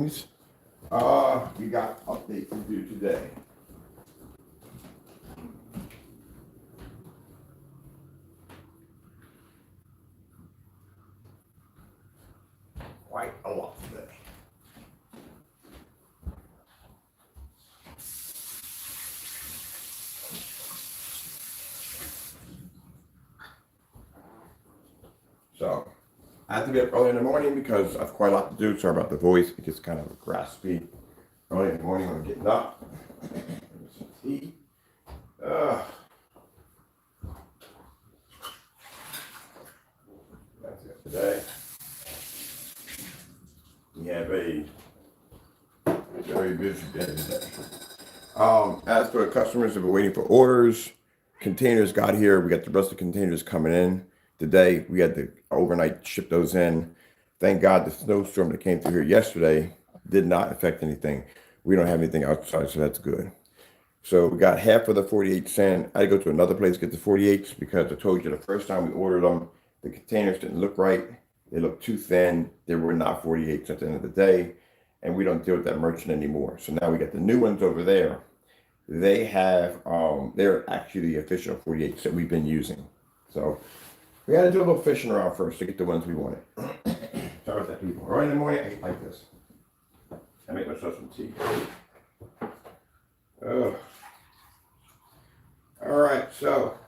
We got update to do today. Quite a lot today. So I have to get up early in the morning because I have quite a lot to do. Sorry about the voice. It gets kind of raspy early in the morning when I'm getting up. Some tea. That's it today. We have a very busy day today. As for the customers that have been waiting for orders, containers got here. We got the rest of the containers coming in today. We had to overnight ship those in. Thank God the snowstorm that came through here yesterday did not affect anything. We don't have anything outside, so that's good. So we got half of the 48 cent. I had to go to another place to get the 48s because I told you the first time we ordered them, the containers didn't look right. They looked too thin. They were not 48s at the end of the day. And we don't deal with that merchant anymore. So now we got the new ones over there. They have, they're actually the official 48s that we've been using. So we had to do a little fishing around first to get the ones we wanted. Sorry about that, people. Early in the morning, I eat like this. I make myself some tea. All right, so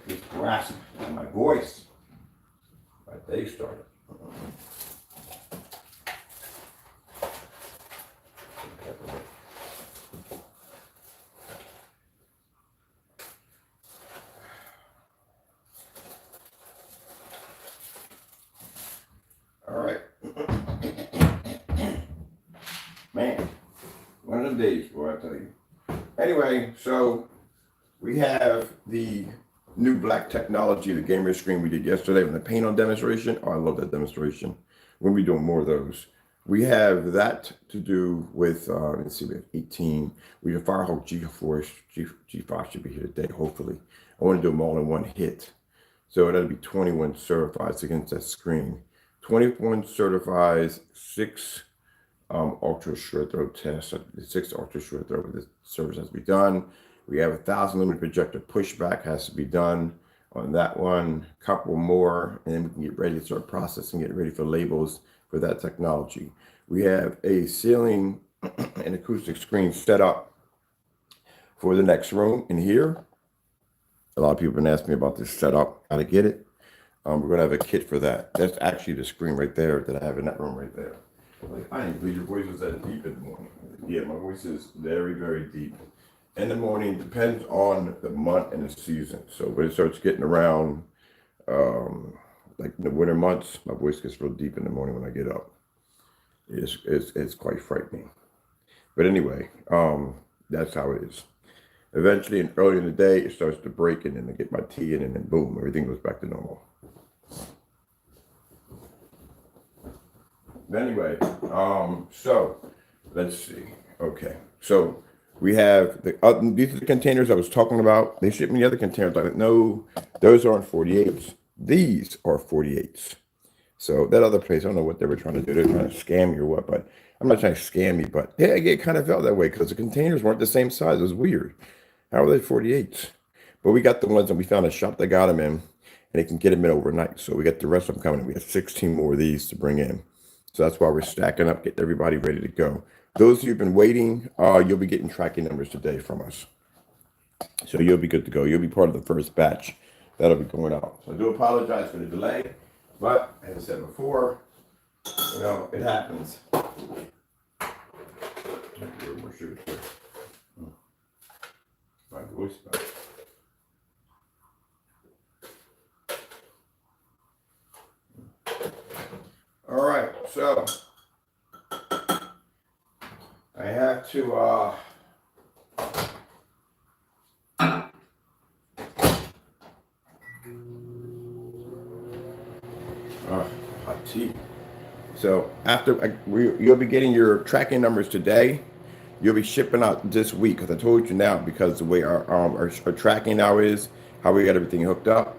this grasp on my voice. My day started. All right. Man, one of them days, boy, I tell you. Anyway, so we have the new black technology, the gamer screen we did yesterday from the paint on demonstration. Oh, I love that demonstration. We'll be doing more of those. We have that to do with, let's see, we have 18. We have Firehawk G4, G5 should be here today, hopefully. I want to do them all in one hit. So that'll be 21 certifieds against that screen. 21 certifies, 6 ultra short throw tests, 6 ultra short throw with the service has to be done. We have 1,000 lumen projector pushback has to be done on that one, couple more, and then we can get ready to start processing, get ready for labels for that technology. We have a ceiling and acoustic screen set up for the next room in here. A lot of people have been asking me about this setup, how to get it. We're going to have a kit for that. That's actually the screen right there that I have in that room right there. Like, I didn't believe your voice was that deep in the morning. Yeah, my voice is very, very deep. In the morning, depends on the month and the season. So when it starts getting around, like in the winter months, my voice gets real deep in the morning when I get up. It's quite frightening. But anyway, that's how it is. Eventually, and early in the day, it starts to break, and then I get my tea in, and then boom, everything goes back to normal. Anyway, so let's see. Okay, so we have these are the containers I was talking about. They shipped me the other containers. Like, no, those aren't 48s. These are 48s. So that other place, I don't know what they were trying to do. They're trying to scam you or what, but I'm not trying to scam you. But yeah, it kind of felt that way because the containers weren't the same size. It was weird. How are they 48s? But we got the ones that we found a shop that got them in, and they can get them in overnight. So we got the rest of them coming. We have 16 more of these to bring in. So that's why we're stacking up, getting everybody ready to go. Those of you who've been waiting, you'll be getting tracking numbers today from us. So you'll be good to go. You'll be part of the first batch that'll be going out. So I do apologize for the delay, but as I said before, it happens. My voice back. All right, so I have to hot tea. So after you'll be getting your tracking numbers today. You'll be shipping out this week because I told you now because the way our tracking now is, how we got everything hooked up.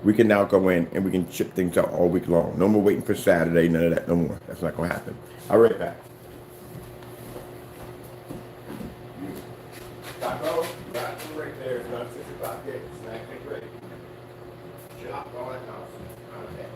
we can now go in and we can ship things out all week long. No more waiting for Saturday, none of that, no more. That's not going to happen. I'll be right back. Taco, got them right there. It's not 6 o'clock yet. Snack and ready. Shop all that nonsense. Okay.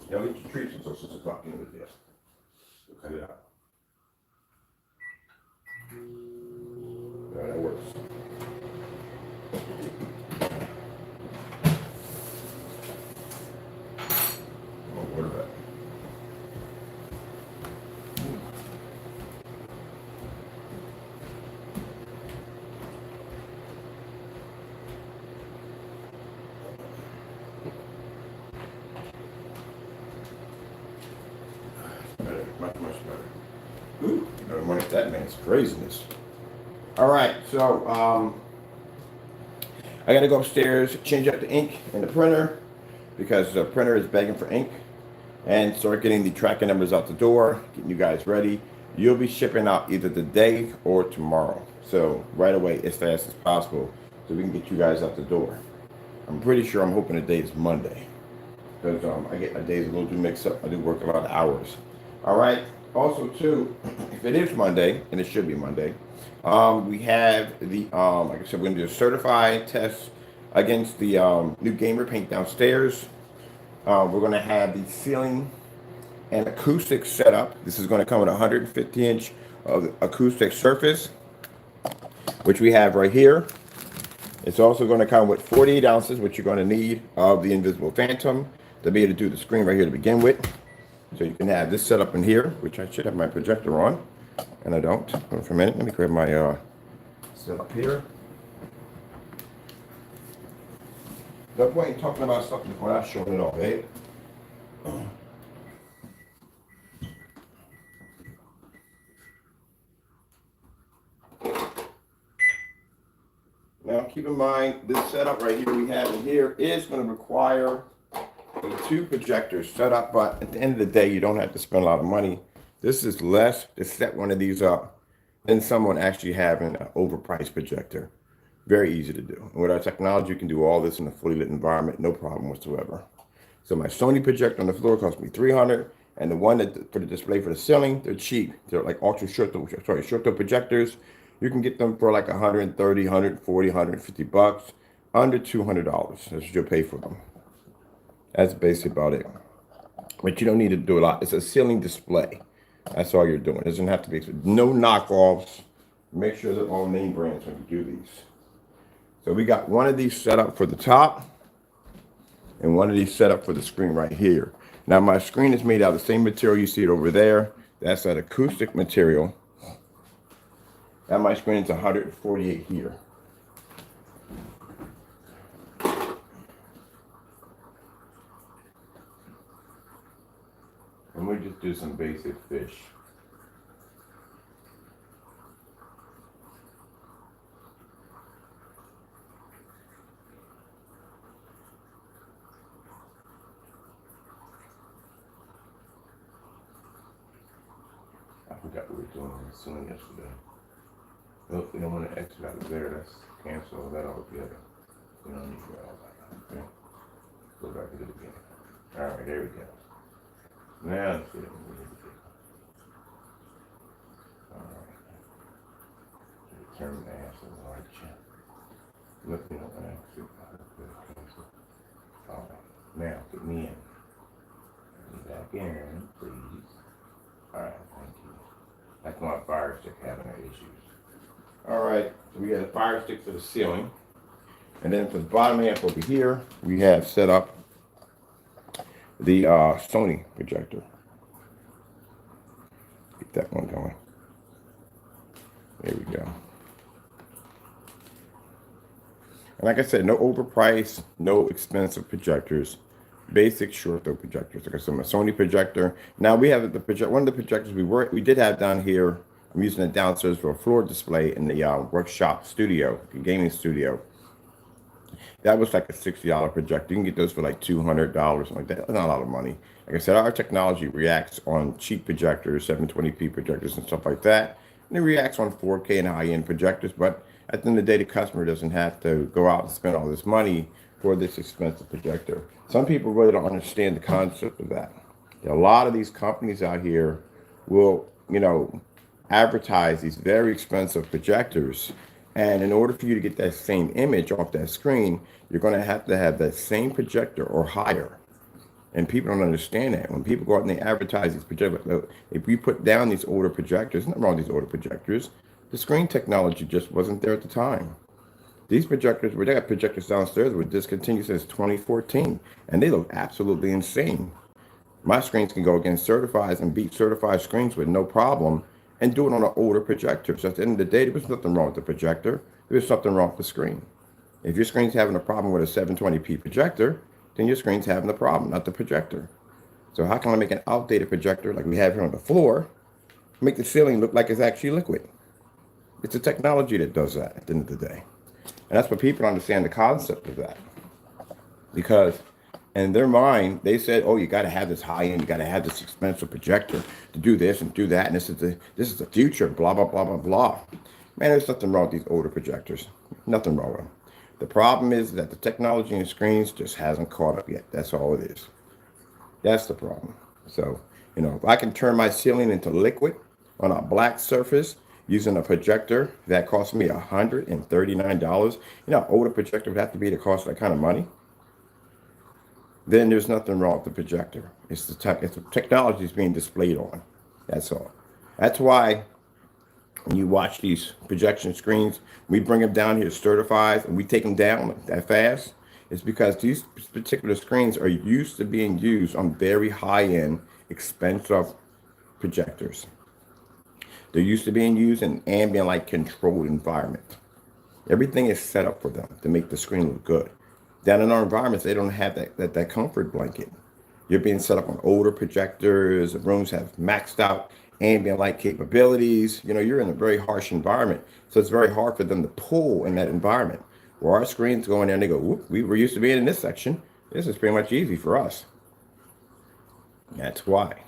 Y'all eat your treats until 6 o'clock in the day. We'll cut it out. No, that works. Oh, what about it? Better, much better. Ooh, you know, money that man's craziness. All right, so I gotta go upstairs, change out the ink in the printer because the printer is begging for ink, and start getting the tracking numbers out the door, getting you guys ready. You'll be shipping out either today or tomorrow, so right away as fast as possible, so we can get you guys out the door. I'm pretty sure I'm hoping today is Monday because I get my days a little too mixed up. I do work a lot of hours. All right. Also, too, if it is Monday, and it should be Monday, we have the like I said, we're gonna do a certified test against the new gamer paint downstairs. We're gonna have the ceiling and acoustic setup. This is gonna come with a 150-inch of the acoustic surface, which we have right here. It's also going to come with 48 ounces, which you're going to need of the Invisible Phantom to be able to do the screen right here to begin with. So you can have this set up in here, which I should have my projector on, and I don't. Hold on for a minute. Let me grab my setup here. No point in talking about something before I'm showing it off, eh? Now keep in mind, this setup right here we have in here is going to require the 2 projectors set up, but at the end of the day, you don't have to spend a lot of money. This is less to set one of these up than someone actually having an overpriced projector. Very easy to do. And with our technology, you can do all this in a fully lit environment, no problem whatsoever. So my Sony projector on the floor cost me $300, and the one that for the display for the ceiling, they're cheap. They're like ultra short projectors. You can get them for like 130, 140, 150 bucks, under $200. That's what you'll pay for them. That's basically about it. But you don't need to do a lot. It's a ceiling display. That's all you're doing. It doesn't have to be no knockoffs. Make sure they're all name brands when you do these. So we got one of these set up for the top and one of these set up for the screen right here. Now my screen is made out of the same material you see it over there. That's that acoustic material. Now my screen is 148 here. And we'll just do some basic fish. I forgot what we were doing on the ceiling yesterday. Nope, we don't want to exit out of there. Let's cancel that altogether. We don't need to do all that. Okay. Go back to it again. Alright, there we go. Now let's get it. Alright. Turn the ass of the right chin. Look, you know, cancel. Alright. Now get me in. Get back in, please. Alright, thank you. That's my fire stick having issues. Alright, so we got a fire stick for the ceiling. And then for the bottom half over here, we have set up the Sony projector. Get that one going. There we go. And like I said, no overpriced, no expensive projectors. Basic short throw projectors. Like I said, my Sony projector. Now we have one of the projectors we did have down here. I'm using it downstairs for a floor display in the workshop studio, the gaming studio. That was like a $60 projector. You can get those for like $200, something like that. That's not a lot of money. Like I said, our technology reacts on cheap projectors, 720p projectors and stuff like that. And it reacts on 4K and high-end projectors. But at the end of the day, the customer doesn't have to go out and spend all this money for this expensive projector. Some people really don't understand the concept of that. A lot of these companies out here will, advertise these very expensive projectors, and in order for you to get that same image off that screen, you're going to have that same projector or higher. And people don't understand that. When people go out and they advertise these projectors, if we put down these older projectors, nothing wrong with these older projectors, the screen technology just wasn't there at the time. These projectors, they got projectors downstairs were discontinued since 2014, and they look absolutely insane. My screens can go against certified and beat certified screens with no problem, and do it on an older projector. So at the end of the day, there was nothing wrong with the projector. There was something wrong with the screen. If your screen's having a problem with a 720p projector, then your screen's having a problem, not the projector. So how can I make an outdated projector like we have here on the floor, make the ceiling look like it's actually liquid? It's a technology that does that at the end of the day. And that's what people understand the concept of that. Because in their mind, they said, oh, you got to have this high end, you got to have this expensive projector to do this and do that. And this is the future, blah, blah, blah, blah, blah. Man, there's nothing wrong with these older projectors. Nothing wrong with them. The problem is that the technology in screens just hasn't caught up yet. That's all it is. That's the problem. So, if I can turn my ceiling into liquid on a black surface using a projector that cost me $139, older projector would have to be to cost that kind of money. Then there's nothing wrong with the projector. It's the technology is being displayed on. That's all. That's why When you watch these projection screens, we bring them down here certified and we take them down that fast. It's because these particular screens are used to being used on very high-end, expensive projectors. They're used to being used in ambient light controlled environment. Everything is set up for them to make the screen look good. Down in our environments, they don't have that comfort blanket. You're being set up on older projectors. The rooms have maxed out ambient light capabilities. You know, you're in a very harsh environment. So it's very hard for them to pull in that environment. Where our screens go in there and they go, whoop, we were used to being in this section. This is pretty much easy for us. That's why.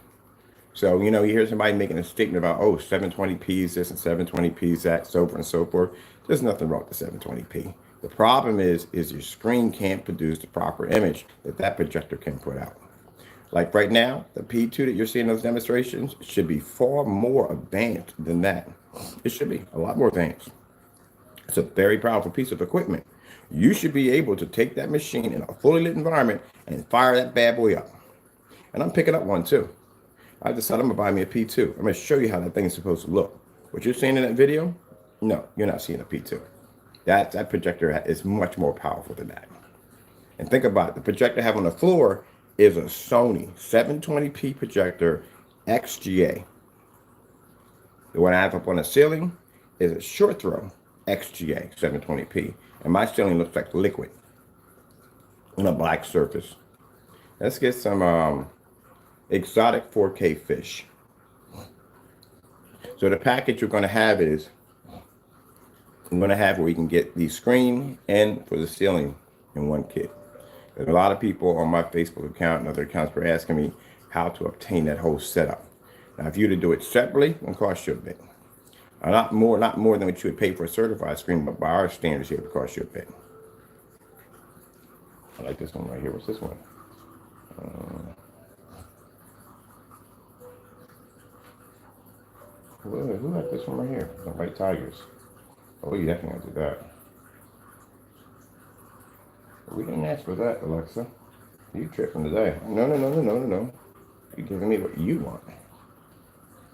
So, you know, you hear somebody making a statement about, oh, 720p is this and 720p is that, so forth and so forth. There's nothing wrong with the 720p. The problem is your screen can't produce the proper image that projector can put out. Like right now, the P2 that you're seeing in those demonstrations should be far more advanced than that. It should be a lot more advanced. It's a very powerful piece of equipment. You should be able to take that machine in a fully lit environment and fire that bad boy up. And I'm picking up one too. I decided I'm gonna buy me a P2. I'm gonna show you how that thing is supposed to look. What you're seeing in that video, no, you're not seeing a P2. That projector is much more powerful than that. And think about it, the projector I have on the floor is a Sony 720p projector XGA. The one I have up on the ceiling is a short throw XGA 720p. And my ceiling looks like liquid on a black surface. Let's get some exotic 4K fish. So the package you're going to have is, I'm going to have where you can get the screen and for the ceiling in one kit. There's a lot of people on my Facebook account and other accounts were asking me how to obtain that whole setup. Now, if you were to do it separately, it will cost you a bit. Not more than what you would pay for a certified screen, but by our standards, it would cost you a bit. I like this one right here. What's this one? Who got this one right here? The White Tigers. Oh, you definitely have to do that. We didn't ask for that, Alexa. You tripping today. No. You're giving me what you want.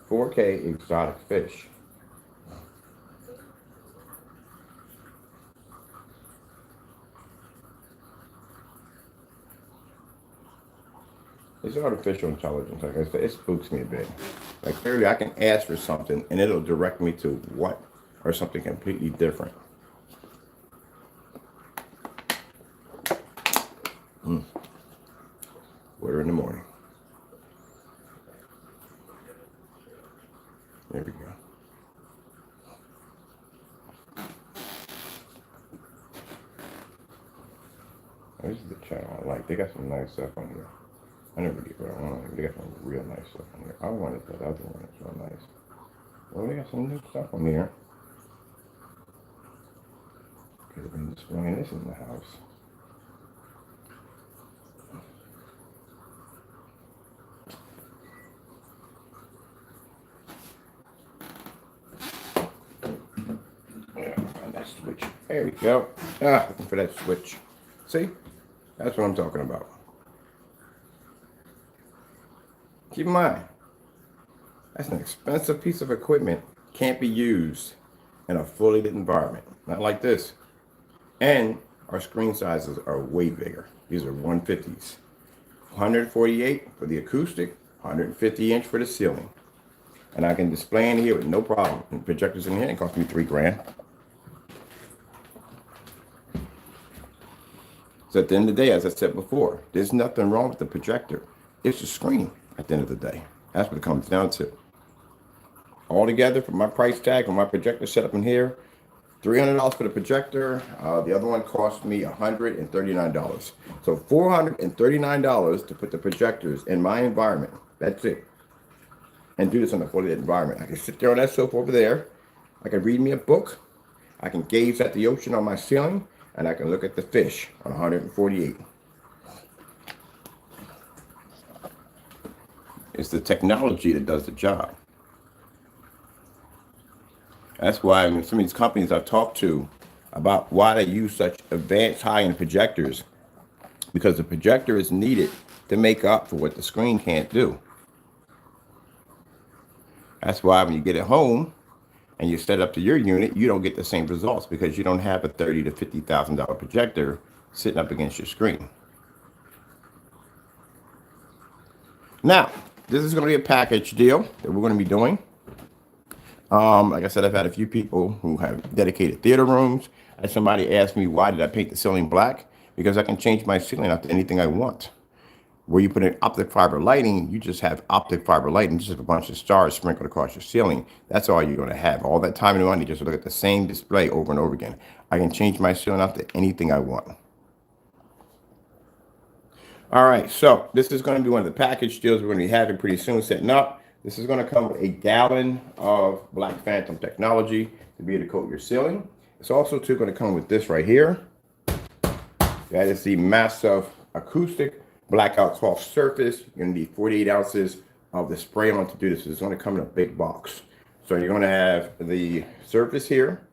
4K exotic fish. It's artificial intelligence. Like I said, it spooks me a bit. Like clearly I can ask for something and it'll direct me to what or something completely different. Water in the morning. There we go. This is the channel I like. They got some nice stuff on here. I never get what I want. They got some real nice stuff on here. I wanted that other one. It's real nice. Well, they got some new stuff on here. Could have been displaying this in the house. Yeah, find that switch. There we go. Looking for that switch. See? That's what I'm talking about. Keep in mind, that's an expensive piece of equipment. Can't be used in a fully lit environment. Not like this. And our screen sizes are way bigger. These are 150s. 148 for the acoustic, 150 inch for the ceiling. And I can display in here with no problem. And projectors in here, it cost me $3,000. So at the end of the day, as I said before, there's nothing wrong with the projector. It's the screen at the end of the day. That's what it comes down to. All together for my price tag on my projector set up in here, $300 for the projector. The other one cost me $139. So $439 to put the projectors in my environment. That's it. And do this in a fully lit environment. I can sit there on that sofa over there. I can read me a book. I can gaze at the ocean on my ceiling. And I can look at the fish on 148. It's the technology that does the job. That's why some of these companies I've talked to about why they use such advanced high-end projectors, because the projector is needed to make up for what the screen can't do. That's why when you get it home and you set it up to your unit, you don't get the same results because you don't have a $30,000 to $50,000 projector sitting up against your screen. Now, this is going to be a package deal that we're going to be doing. Like I said, I've had a few people who have dedicated theater rooms. I had somebody ask me, why did I paint the ceiling black? Because I can change my ceiling out to anything I want. Where you put in optic fiber lighting, you just have optic fiber lighting, just a bunch of stars sprinkled across your ceiling. That's all you're going to have. All that time and money just to look at the same display over and over again. I can change my ceiling out to anything I want. All right, so this is going to be one of the package deals we're going to be having pretty soon, setting up. This is going to come with a gallon of Black Phantom technology to be able to coat your ceiling. It's also too going to come with this right here. That is the massive acoustic blackout cloth surface. You're going to need 48 ounces of the spray on to do this. It's going to come in a big box. So you're going to have the surface here,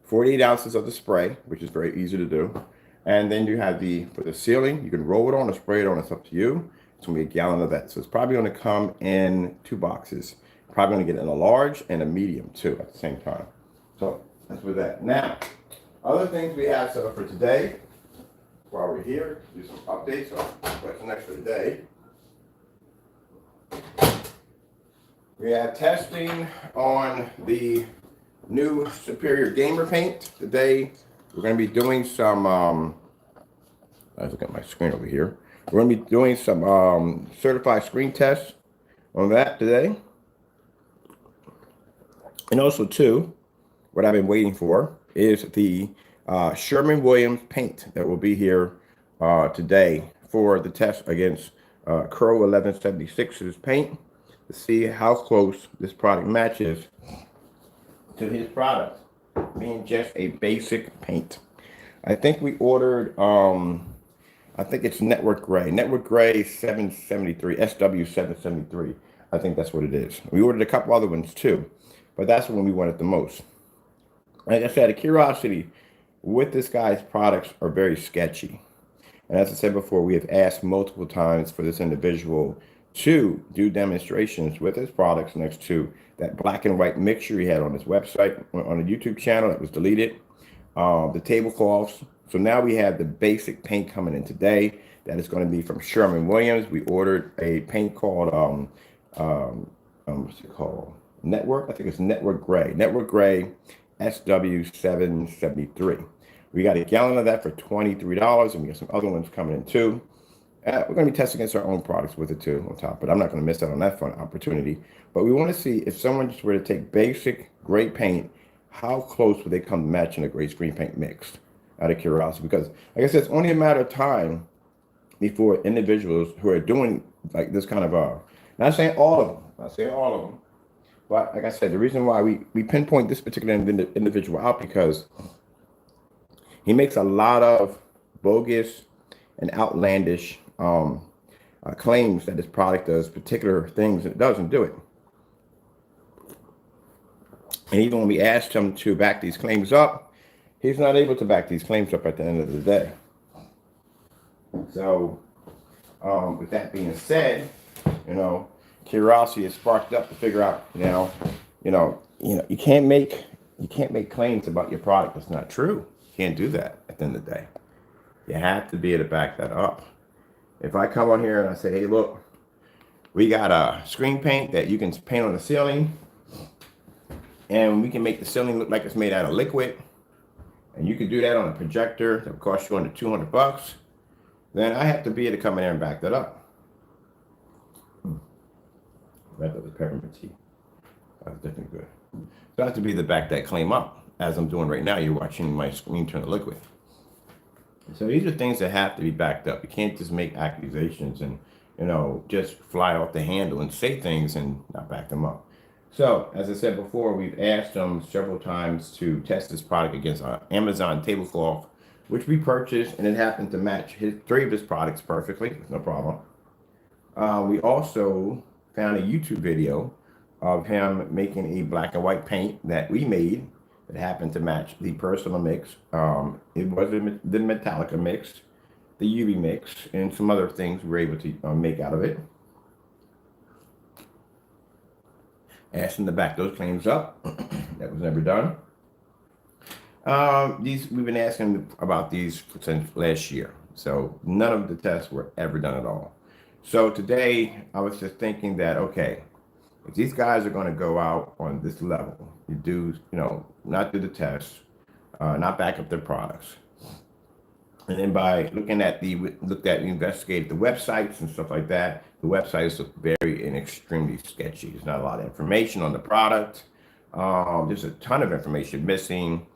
48 ounces of the spray, which is very easy to do. And then you have for the ceiling, you can roll it on or spray it on. It's up to you. It's going to be a gallon of that. So it's probably going to come in 2 boxes. Probably going to get it in a large and a medium too at the same time. So that's with that. Now, other things we have set up for today. While we're here, do some updates on what's next for today. We have testing on the new Superior Gamer paint. Today, we're going to be doing some, I look at my screen over here. We're going to be doing some certified screen tests on that today. And also, too, what I've been waiting for is the Sherwin-Williams paint that will be here today for the test against Crow 1176's paint to see how close this product matches to his product, being just a basic paint. I think we ordered, I think it's Network Gray 773, SW 773. I think that's what it is. We ordered a couple other ones too, but that's the one we wanted the most. Like I said, the curiosity with this guy's products are very sketchy. And as I said before, we have asked multiple times for this individual to do demonstrations with his products next to that black and white mixture he had on his website, on the YouTube channel that was deleted, the tablecloths. So now we have the basic paint coming in today. That is going to be from Sherwin-Williams. We ordered a paint called, what's it called? Network, I think it's Network Gray. Network Gray SW773. We got a gallon of that for $23, and we got some other ones coming in too. We're going to be testing against our own products with it too on top, but I'm not going to miss out on that fun opportunity. But we want to see if someone just were to take basic gray paint, how close would they come to matching a gray screen paint mixed? Out of curiosity, because like I said, it's only a matter of time before individuals who are doing like this kind of not saying all of them, but like I said, the reason why we pinpoint this particular individual out because he makes a lot of bogus and outlandish claims that his product does particular things and it doesn't do it. And even when we asked him to back these claims up, he's not able to back these claims up at the end of the day. So with that being said, curiosity is sparked up to figure out, you can't make claims about your product that's not true. You can't do that at the end of the day. You have to be able to back that up. If I come on here and I say, hey, look, we got a screen paint that you can paint on the ceiling, and we can make the ceiling look like it's made out of liquid, and you can do that on a projector that will cost you under $200, then I have to be able to come in there and back that up. That was a peppermint tea. That's definitely good. So I have to be able to back that claim up, as I'm doing right now. You're watching my screen turn to liquid. So these are things that have to be backed up. You can't just make accusations and, just fly off the handle and say things and not back them up. So, as I said before, we've asked them several times to test this product against our Amazon tablecloth, which we purchased, and it happened to match 3 of his products perfectly, no problem. We also found a YouTube video of him making a black and white paint that we made that happened to match the personal mix. It was the Metallica mix, the UV mix, and some other things we were able to make out of it. Ask them to back those claims up. That was never done. These we've been asking about these since last year, so none of the tests were ever done at all. So today I was just thinking that okay, if these guys are going to go out on this level, you do not do the tests, not back up their products, and then by investigated the websites and stuff like that, the websites look very and extremely sketchy. There's not a lot of information on the product. There's a ton of information missing.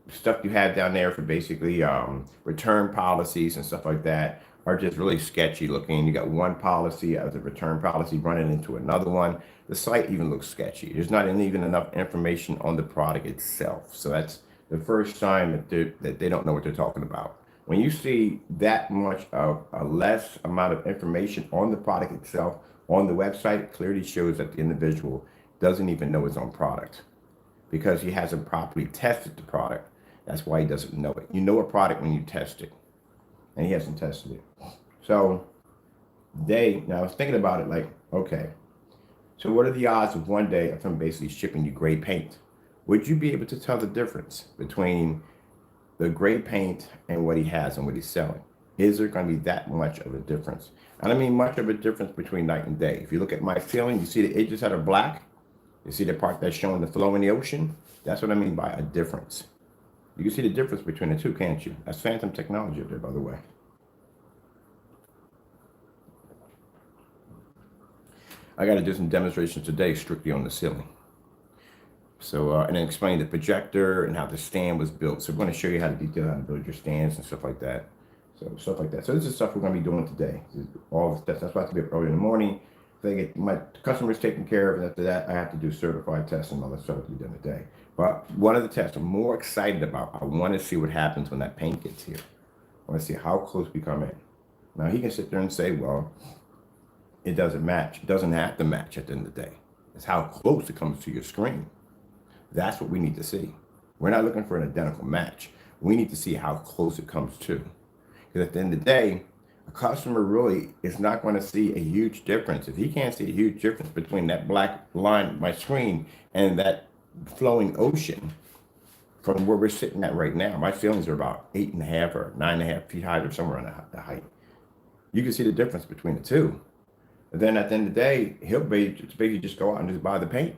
Stuff you have down there for basically return policies and stuff like that are just really sketchy looking. You got one policy as a return policy running into another one. The site even looks sketchy. There's not even enough information on the product itself. So that's the first sign that they don't know what they're talking about. When you see that much of a less amount of information on the product itself on the website, clearly shows that the individual doesn't even know his own product because he hasn't properly tested the product. That's why he doesn't know it. You know a product when you test it, and he hasn't tested it. So now I was thinking about it like, okay, so what are the odds of one day of him basically shipping you gray paint? Would you be able to tell the difference between the gray paint and what he has and what he's selling? Is there going to be that much of a difference? And I mean much of a difference between night and day. If you look at my ceiling, you see the edges that are black. You see the part that's showing the flow in the ocean? That's what I mean by a difference. You can see the difference between the two, can't you? That's Phantom technology up there, by the way. I got to do some demonstrations today strictly on the ceiling. So, and then explain the projector and how the stand was built. So we're going to show you how to build your stands and stuff like that. So stuff like that. So this is stuff we're going to be doing today. All the that's why I have to be up early in the morning. They get my customers taken care of, and after that, I have to do certified tests and all that stuff to be done today. But one of the tests I'm more excited about, I want to see what happens when that paint gets here. I want to see how close we come in. Now, he can sit there and say, well, it doesn't match. It doesn't have to match at the end of the day. It's how close it comes to your screen. That's what we need to see. We're not looking for an identical match. We need to see how close it comes to. Because at the end of the day, a customer really is not going to see a huge difference. If he can't see a huge difference between that black line on my screen and that flowing ocean from where we're sitting at right now, my ceilings are about 8.5 or 9.5 feet high or somewhere on the height. You can see the difference between the two. And then at the end of the day, he'll basically just go out and just buy the paint.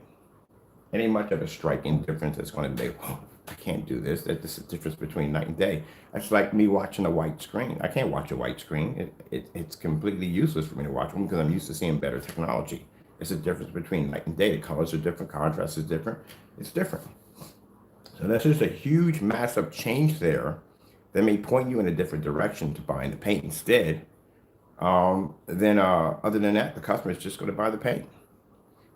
It ain't much of a striking difference that's going to be, oh, I can't do this. This is the difference between night and day. That's like me watching a white screen. I can't watch a white screen. It's completely useless for me to watch one because I'm used to seeing better technology. It's a difference between night and day. The colors are different, contrast is different. It's different. So that's just a huge, massive change there that may point you in a different direction to buying the paint instead. Then other than that, the customer is just going to buy the paint.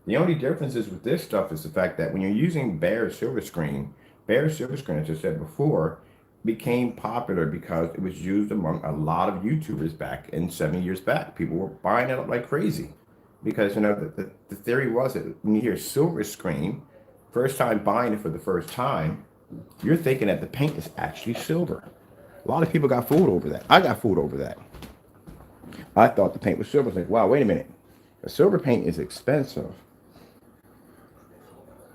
The only difference is with this stuff is the fact that when you're using Behr Silver Screen, as I said before, became popular because it was used among a lot of YouTubers back in 7 years back. People were buying it up like crazy because, the theory was that when you hear Silver Screen, first time buying it for the first time, you're thinking that the paint is actually silver. A lot of people got fooled over that. I got fooled over that. I thought the paint was silver. I was like, wow, wait a minute. The silver paint is expensive.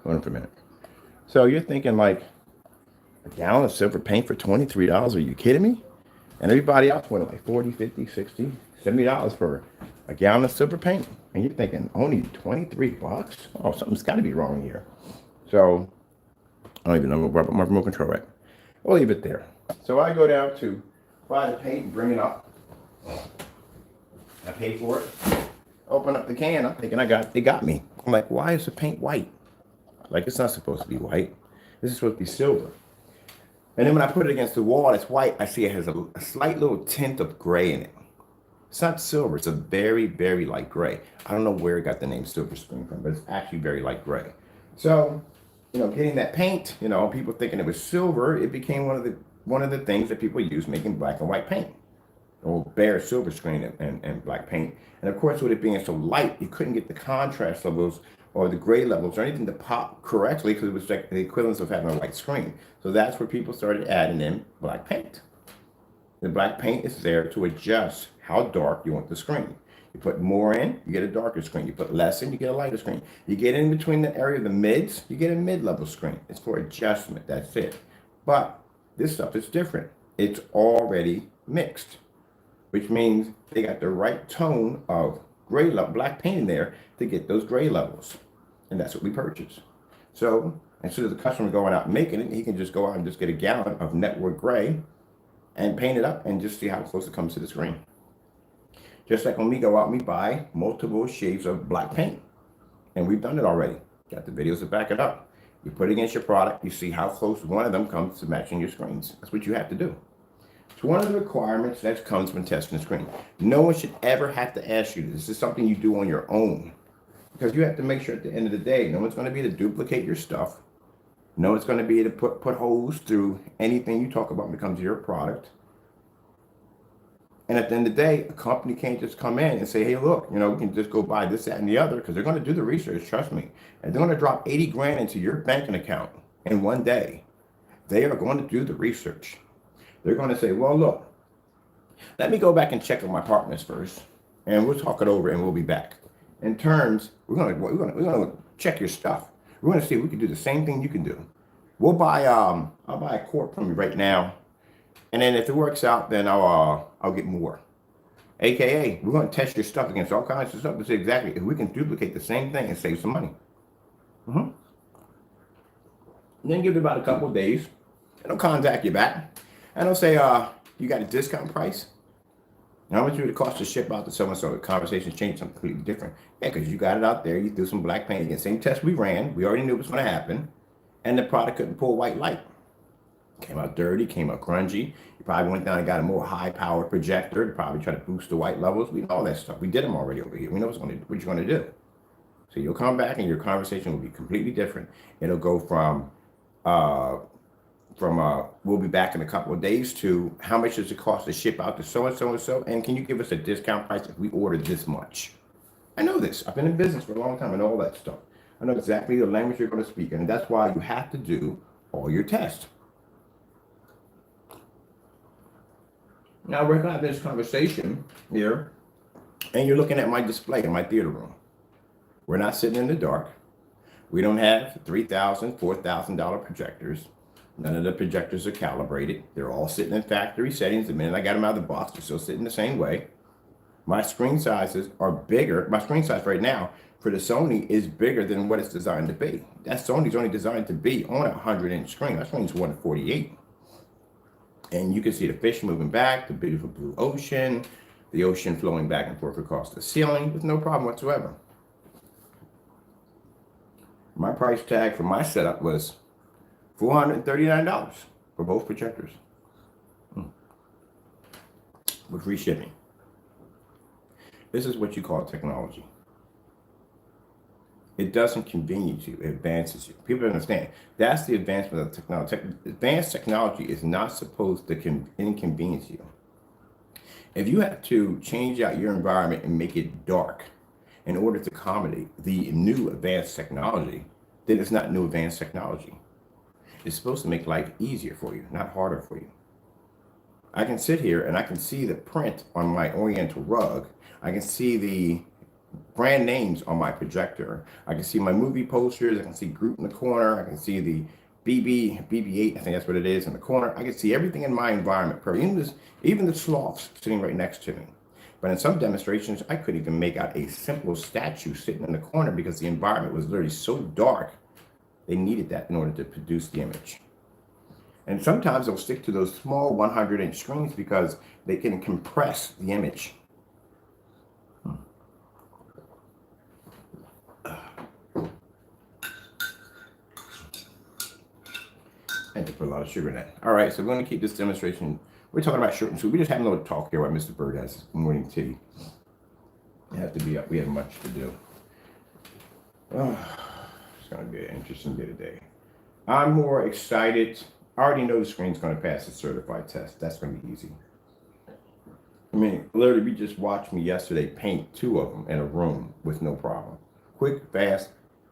Hold on for a minute. So you're thinking like a gallon of silver paint for $23? Are you kidding me? And everybody else went like 40, 50, 60, $70 for a gallon of silver paint. And you're thinking only $23? Oh, something's got to be wrong here. So I don't even know where my remote control at. I'll leave it there. So I go down to buy the paint and bring it up. I pay for it. Open up the can. I'm thinking they got me. I'm like, why is the paint white? Like, it's not supposed to be white. This is supposed to be silver. And then when I put it against the wall, it's white. I see it has a slight little tint of gray in it. It's not silver. It's a very, very light gray. I don't know where it got the name Silver Screen from, but it's actually very light gray. So, getting that paint, people thinking it was silver, it became one of the things that people use making black and white paint. Or Behr Silver Screen and black paint. And of course, with it being so light, you couldn't get the contrast levels or the gray levels or anything to pop correctly because it was like the equivalence of having a white screen. So that's where people started adding in black paint. The black paint is there to adjust how dark you want the screen. You put more in, you get a darker screen. You put less in, you get a lighter screen. You get in between the area of the mids, you get a mid-level screen. It's for adjustment, that's it. But this stuff is different. It's already mixed, which means they got the right tone of gray level, black paint in there to get those gray levels. And that's what we purchase. So instead of the customer going out and making it, he can just go out and just get a gallon of network gray and paint it up and just see how close it comes to the screen. Just like when we go out and we buy multiple shades of black paint. And we've done it already. Got the videos to back it up. You put it against your product, you see how close one of them comes to matching your screens. That's what you have to do. It's one of the requirements that comes when testing the screen. No one should ever have to ask you. This is something you do on your own. Because you have to make sure at the end of the day, no one's going to be able to duplicate your stuff. No one's going to be able to put holes through anything you talk about when it comes to your product. And at the end of the day, a company can't just come in and say, hey, look, we can just go buy this, that, and the other, because they're going to do the research, trust me. And they're going to drop 80 grand into your banking account in one day. They are going to do the research. They're going to say, well, look, let me go back and check with my partners first, and we'll talk it over and we'll be back. In terms, we're going to check your stuff. We're going to see if we can do the same thing you can do. We'll buy, I'll buy a quart from you right now. And then if it works out, then I'll get more. AKA, we're going to test your stuff against all kinds of stuff to see exactly if we can duplicate the same thing and save some money. And then give it about a couple of days, and I'll contact you back. And I'll say, you got a discount price? And how much would it cost to ship out to so-and-so? The conversation changed something completely different. Yeah, because you got it out there, you threw some black paint again. Same test we ran, we already knew it was going to happen. And the product couldn't pull white light. Came out dirty, came out grungy. You probably went down and got a more high-powered projector to probably try to boost the white levels. We know all that stuff. We did them already over here. We know what you're going to do. So you'll come back and your conversation will be completely different. It'll go from we'll be back in a couple of days to how much does it cost to ship out to so-and-so and so, and can you give us a discount price if we order this much? I know this. I've been in business for a long time. I know all that stuff. I know exactly the language you're going to speak, and that's why you have to do all your tests. Now we're going to have this conversation here, and you're looking at my display in my theater room. We're not sitting in the dark. We don't have $3,000, $4,000 projectors. None of the projectors are calibrated. They're all sitting in factory settings. The minute I got them out of the box, they're still sitting the same way. My screen sizes are bigger. My screen size right now for the Sony is bigger than what it's designed to be. That Sony's only designed to be on a 100-inch screen. My screen's 148. And you can see the fish moving back, the beautiful blue ocean, the ocean flowing back and forth across the ceiling with no problem whatsoever. My price tag for my setup was $439 for both projectors with free shipping. This is what you call technology. It doesn't convenience you, it advances you. People understand. That's the advancement of technology. Advanced technology is not supposed to inconvenience you. If you have to change out your environment and make it dark in order to accommodate the new advanced technology, then it's not new advanced technology. It's supposed to make life easier for you, not harder for you. I can sit here and I can see the print on my Oriental rug. I can see the brand names on my projector. I can see my movie posters. I can see Groot in the corner. I can see the BB-8, I think that's what it is, in the corner. I can see everything in my environment, even the sloths sitting right next to me. But in some demonstrations, I couldn't even make out a simple statue sitting in the corner because the environment was literally so dark. They needed that in order to produce the image. And sometimes they'll stick to those small 100-inch screens because they can compress the image. I had to put a lot of sugar in that. All right, so we're going to keep this demonstration. We're talking about short and sweet. We're just having a little talk here while Mr. Bird has his morning tea. It has to be up. We have much to do. It's going to be an interesting day today. I'm more excited. I already know the screen's going to pass the certified test. That's going to be easy. I mean, literally, we just watched me yesterday paint 2 of them in a room with no problem. Quick, fast,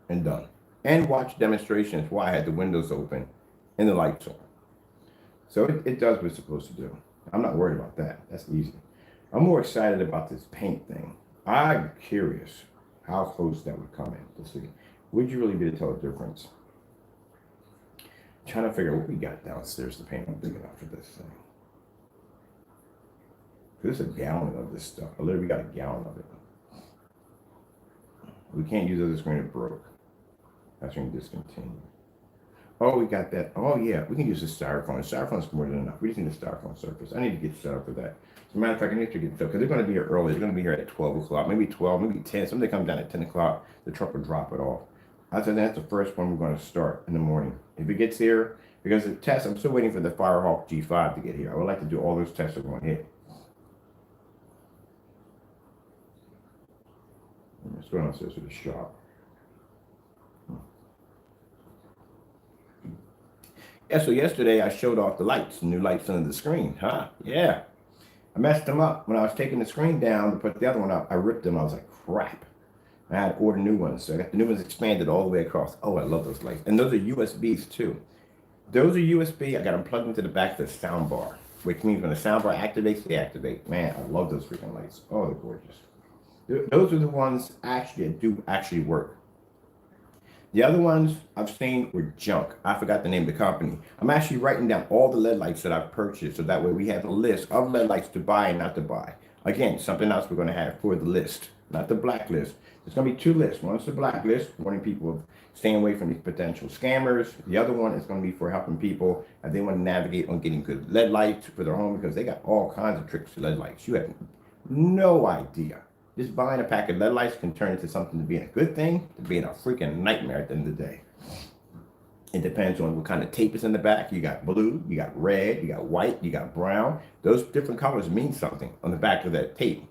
and done. And watch demonstrations while I had the windows open and the lights on. So it does what it's supposed to do. I'm not worried about that. That's easy. I'm more excited about this paint thing. I'm curious how close that would come in to see. Would you really be able to tell the difference? Trying to figure out what we got downstairs to paint. I'm big enough for this thing. There's a gallon of this stuff. I literally got a gallon of it. We can't use it. The screen it broke. That's when discontinue. Oh, we got that. Oh, yeah. We can use the styrofoam. The styrofoam's more than enough. We just need a styrofoam surface. I need to get set up for that. As a matter of fact, I need to get set up because they're going to be here early. They're going to be here at 12 o'clock, maybe 12, maybe 10. Somebody comes down at 10 o'clock. The truck will drop it off. I said that's the first one we're going to start in the morning. If it gets here, because the test, I'm still waiting for the Firehawk G5 to get here. I would like to do all those tests in one hit. Let's go downstairs to the shop. Yeah, so yesterday I showed off the lights, the new lights under the screen. Huh? Yeah. I messed them up. When I was taking the screen down to put the other one up, I ripped them. I was like, crap. I had to order new ones. So I got the new ones expanded all the way across. Oh, I love those lights. And those are USBs too. Those are USB. I got them plugged into the back of the sound bar, which means when the sound bar activates, they activate. Man, I love those freaking lights. Oh, they're gorgeous. Those are the ones actually that do actually work. The other ones I've seen were junk. I forgot the name of the company. I'm actually writing down all the LED lights that I've purchased so that way we have a list of LED lights to buy and not to buy. Again, something else we're going to have for the list, not the blacklist. There's going to be two lists. One's the blacklist, warning people staying away from these potential scammers. The other one is going to be for helping people if they want to navigate on getting good LED lights for their home because they got all kinds of tricks to LED lights. You have no idea. Just buying a pack of LED lights can turn into something to being a good thing, to being a freaking nightmare at the end of the day. It depends on what kind of tape is in the back. You got blue, you got red, you got white, you got brown. Those different colors mean something on the back of that tape.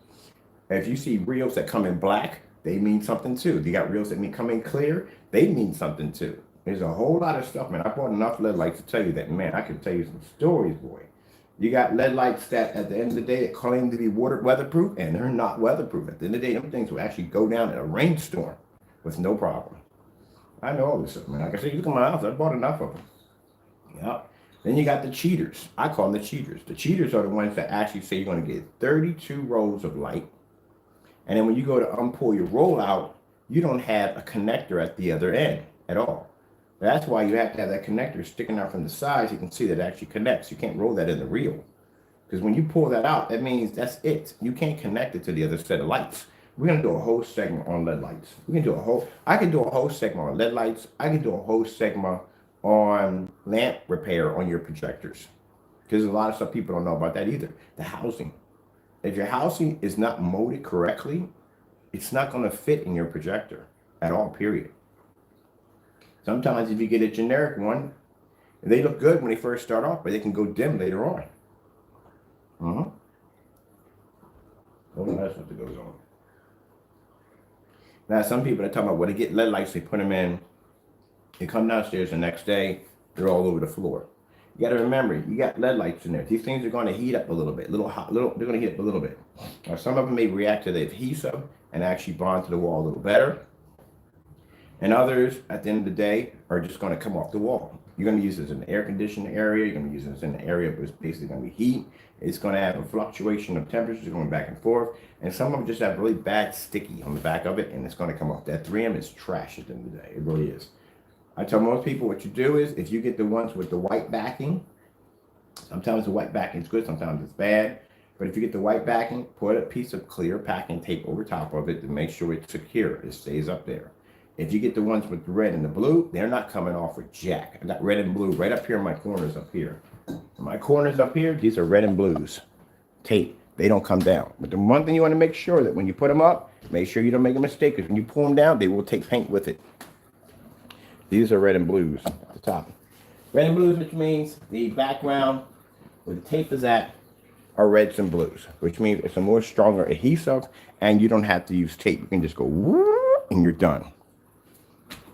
If you see reels that come in black, they mean something too. You got reels that come in clear, they mean something too. There's a whole lot of stuff, man. I bought enough LED lights to tell you that, man, I can tell you some stories, boy. You got LED lights that at the end of the day claim to be weatherproof, and they're not weatherproof. At the end of the day, them things will actually go down in a rainstorm with no problem. I know all this stuff, man. Like I said, you look at my house, I bought enough of them. Yeah. Then you got the cheaters. I call them the cheaters. The cheaters are the ones that actually say you're going to get 32 rows of light. And then when you go to unpull your roll out, you don't have a connector at the other end at all. That's why you have to have that connector sticking out from the sides. You can see that it actually connects. You can't roll that in the reel. Because when you pull that out, that means that's it. You can't connect it to the other set of lights. We're going to do a whole segment on LED lights. I can do a whole segment on LED lights. I can do a whole segment on lamp repair on your projectors. Because a lot of stuff people don't know about that either. The housing. If your housing is not molded correctly, it's not going to fit in your projector at all, period. Sometimes if you get a generic one, they look good when they first start off, but they can go dim later on. Oh, that's what goes on. Now, some people are talking about when they get LED lights, they put them in, they come downstairs the next day, they're all over the floor. You got to remember, you got LED lights in there. These things are going to heat up a little bit, they're going to heat up a little bit. Now, some of them may react to the adhesive and actually bond to the wall a little better. And others, at the end of the day, are just going to come off the wall. You're going to use this in the air conditioning area. You're going to use this in the area where it's basically going to be heat. It's going to have a fluctuation of temperatures going back and forth. And some of them just have really bad sticky on the back of it, and it's going to come off. That 3M is trash at the end of the day. It really is. I tell most people what you do is, if you get the ones with the white backing, sometimes the white backing is good, sometimes it's bad. But if you get the white backing, put a piece of clear packing tape over top of it to make sure it's secure. It stays up there. If you get the ones with the red and the blue, they're not coming off with jack. I got red and blue right up here in my corners up here. My corners up here, these are red and blues. Tape. They don't come down. But the one thing you want to make sure that when you put them up, make sure you don't make a mistake, because when you pull them down, they will take paint with it. These are red and blues at the top. Red and blues, which means the background where the tape is at are reds and blues, which means it's a more stronger adhesive, and you don't have to use tape. You can just go whoop, and you're done.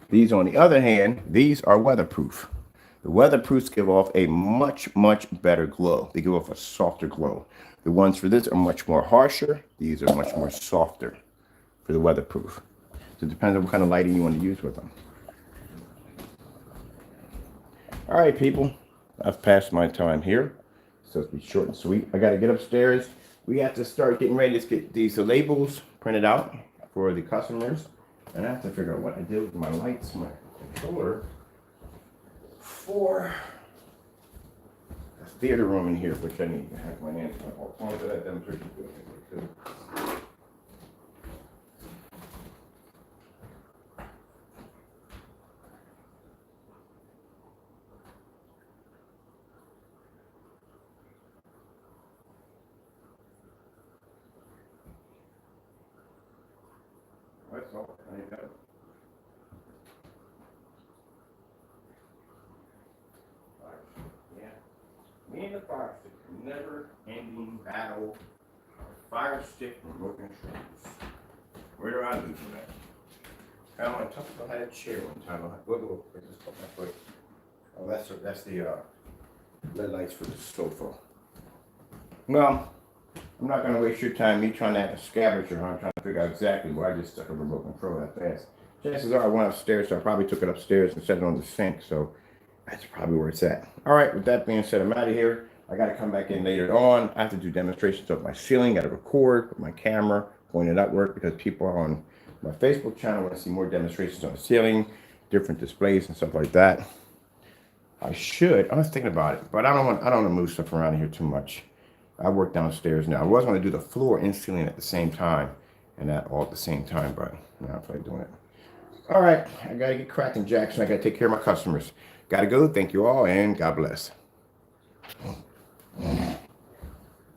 These, on the other hand, these are weatherproof. The weatherproofs give off a much, much better glow. They give off a softer glow. The ones for this are much more harsher. These are much more softer for the weatherproof. So it depends on what kind of lighting you want to use with them. All right, people. I've passed my time here. So it's be short and sweet. I got to get upstairs, we have to start getting ready to get these labels printed out for the customers. And I have to figure out what I did with my lights, my controller for a theater room in here, which I need to have my hands on. I'll do that demonstration too. That's all. I got it. Yeah. Me and the fire stick, never ending battle. Fire stick remote controls. Where do I lose that? I want to talk about how to chair one time. Look, I just put my foot. Oh, that's the LED lights for the sofa. Well, I'm not going to waste your time me trying to have a scavenger hunt, trying to figure out exactly where I just stuck a remote control that fast. Chances are I went upstairs, so I probably took it upstairs and set it on the sink, so that's probably where it's at. All right, with that being said, I'm out of here. I got to come back in later on. I have to do demonstrations of my ceiling, got to record with my camera, pointed outward, because people on my Facebook channel want to see more demonstrations on the ceiling, different displays and stuff like that. I was thinking about it, but I don't want to move stuff around here too much. I work downstairs now. I was going to do the floor and ceiling at the same time, and that all at the same time, but now I'm probably doing it. All right, I got to get cracking, Jackson. I got to take care of my customers. Got to go. Thank you all, and God bless.